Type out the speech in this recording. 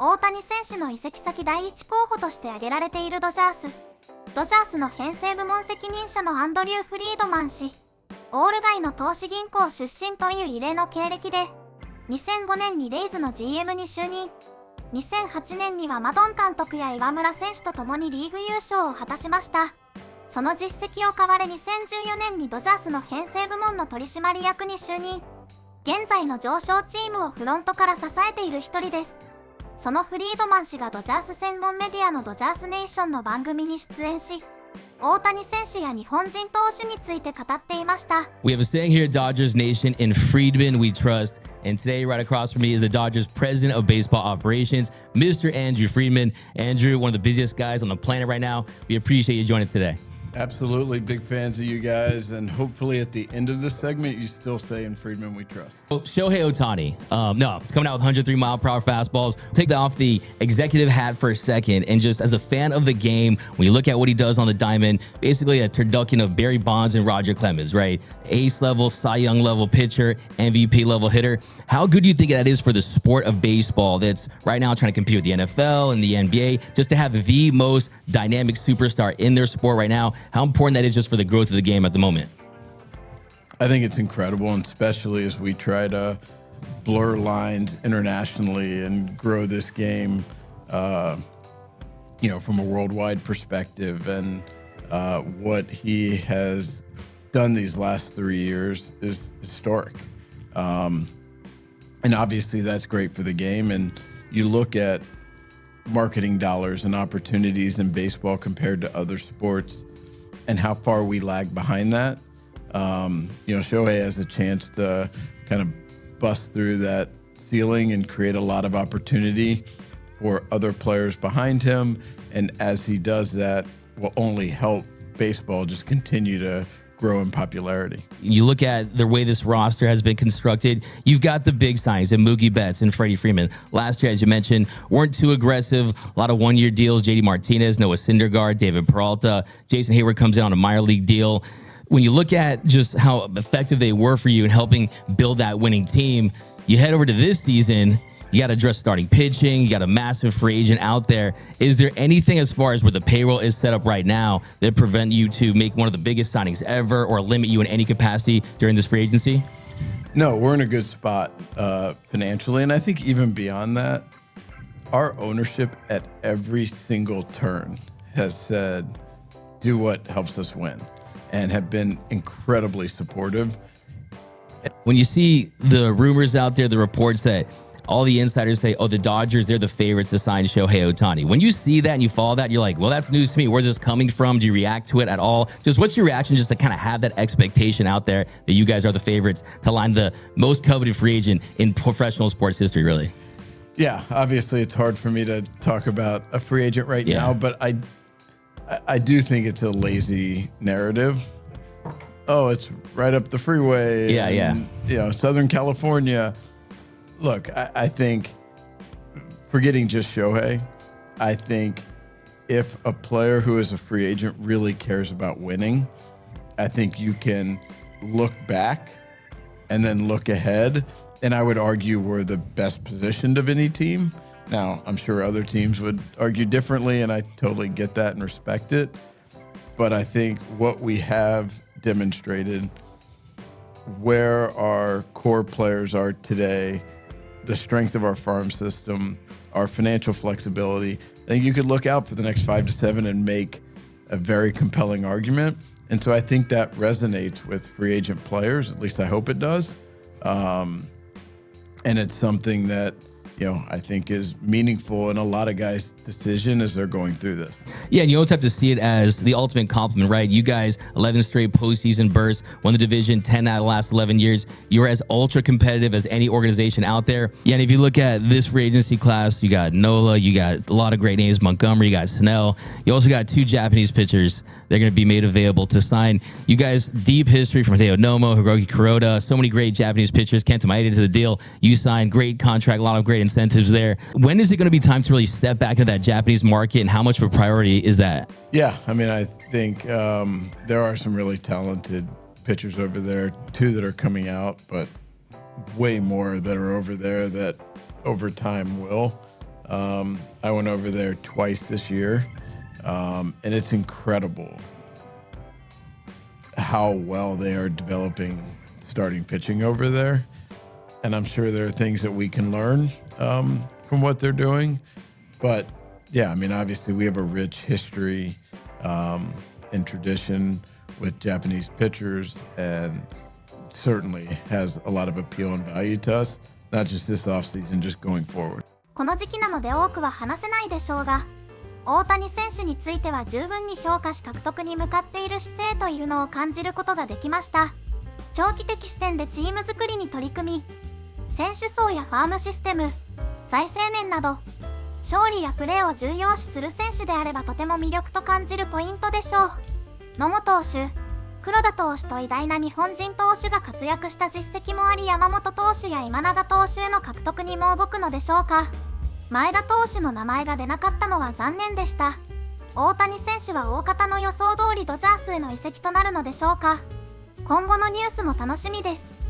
大谷選手の移籍先第一候補として挙げられているドジャースの編成部門責任者のアンドリュー・フリードマン氏、ウォール街の投資銀行出身という異例の経歴で、2005年にレイズの GM に就任、2008年にはマドン監督や岩村選手と共にリーグ優勝を果たしました。その実績を買われ2014年にドジャースの編成部門の取締役に就任。現在の常勝チームをフロントから支えている一人です。そのフリードマン氏がドジャース専門メディアのドジャースネイションの番組に出演し、大谷選手や日本人投手について語っていました。We have a saying here at Dodgers Nation, in Friedman we trust. And today, right across from me is the Dodgers president of baseball operations, Mr. Andrew Friedman. Andrew, one of the busiest guys on the planet right now. We appreciate you joining us today. Absolutely. Big fans of you guys. And hopefully at the end of this segment, you still say in Friedman we trust. Well, Shohei Ohtani, coming out with 103-mile-per-hour fastballs. Take off the executive hat for a second. And just as a fan of the game, when you look at what he does on the diamond, basically a turducken of Barry Bonds and Roger Clemens, right? Ace-level, Cy Young-level pitcher, MVP-level hitter. How good do you think that is for the sport of baseball that's right now trying to compete with the NFL and the NBA, just to have the most dynamic superstar in their sport right now? How important that is just for the growth of the game at the moment? I think it's incredible, and especially as we try to blur lines internationally and grow this game, from a worldwide perspective. And what he has done these last 3 years is historic. And obviously that's great for the game. And you look at marketing dollars and opportunities in baseball compared to other sports and how far we lag behind that. Shohei has a chance to kind of bust through that ceiling and create a lot of opportunity for other players behind him. And as he does that, will only help baseball just continue to grow in popularity. You look at the way this roster has been constructed, you've got the big signs in Mookie Betts and Freddie Freeman. Last year, as you mentioned, weren't too aggressive. A lot of one-year deals, JD Martinez, Noah Syndergaard, David Peralta. Jason Hayward comes in on a minor league deal. When you look at just how effective they were for you in helping build that winning team, you head over to this season, you got to address starting pitching. You got a massive free agent out there. Is there anything as far as where the payroll is set up right now that prevent you to make one of the biggest signings ever or limit you in any capacity during this free agency? No, we're in a good spot financially. And I think even beyond that, our ownership at every single turn has said, do what helps us win, and have been incredibly supportive. When you see the rumors out there, the reports that all the insiders say, the Dodgers, they're the favorites to sign Shohei Ohtani. When you see that and you follow that, you're like, well, that's news to me. Where's this coming from? Do you react to it at all? Just what's your reaction just to kind of have that expectation out there that you guys are the favorites to line the most coveted free agent in professional sports history, really? Yeah, obviously it's hard for me to talk about a free agent right now, but I do think it's a lazy narrative. Oh, it's right up the freeway. Southern California. Look, I think, forgetting just Shohei, I think if a player who is a free agent really cares about winning, I think you can look back and then look ahead. And I would argue we're the best positioned of any team. Now, I'm sure other teams would argue differently, and I totally get that and respect it. But I think what we have demonstrated, where our core players are today, the strength of our farm system, our financial flexibility, I think you could look out for the next 5 to 7 and make a very compelling argument. And so I think that resonates with free agent players. At least I hope it does. And it's something that, I think is meaningful in a lot of guys' decision as they're going through this. Yeah, and you always have to see it as the ultimate compliment, right? You guys, 11 straight postseason bursts, won the division 10 out of the last 11 years. You're as ultra competitive as any organization out there. Yeah, and if you look at this free agency class, you got Nola, you got a lot of great names, Montgomery, you got Snell. You also got 2 Japanese pitchers. They're going to be made available to sign. You guys, deep history from Hideo Nomo, Hiroki Kuroda, so many great Japanese pitchers. Kenta Maeda to the deal. You signed, great contract, a lot of great incentives there. When is it going to be time to really step back into that Japanese market, and how much of a priority is that? Yeah, I think there are some really talented pitchers over there, 2 that are coming out, but way more that are over there that over time will. I went over there twice this year, and it's incredible how well they are developing starting pitching over there. And I'm sure there are things that we can learn from what they're doing. But yeah, I mean, obviously we have a rich history and tradition with Japanese pitchers, and certainly has a lot of appeal and value to us, not just this offseason, just going forward. この時期なので多くは話せないでしょうが、大谷選手については十分に評価し獲得に向かっている姿勢というのを感じることができました。長期的視点でチーム作りに取り組み、選手層やファームシステム、財政面など、勝利やプレーを重要視する選手であればとても魅力と感じるポイントでしょう。野茂投手、黒田投手と偉大な日本人投手が活躍した実績もあり、山本投手や今永投手への獲得にも動くのでしょうか。前田投手の名前が出なかったのは残念でした。大谷選手は大方の予想通りドジャースへの移籍となるのでしょうか。今後のニュースも楽しみです。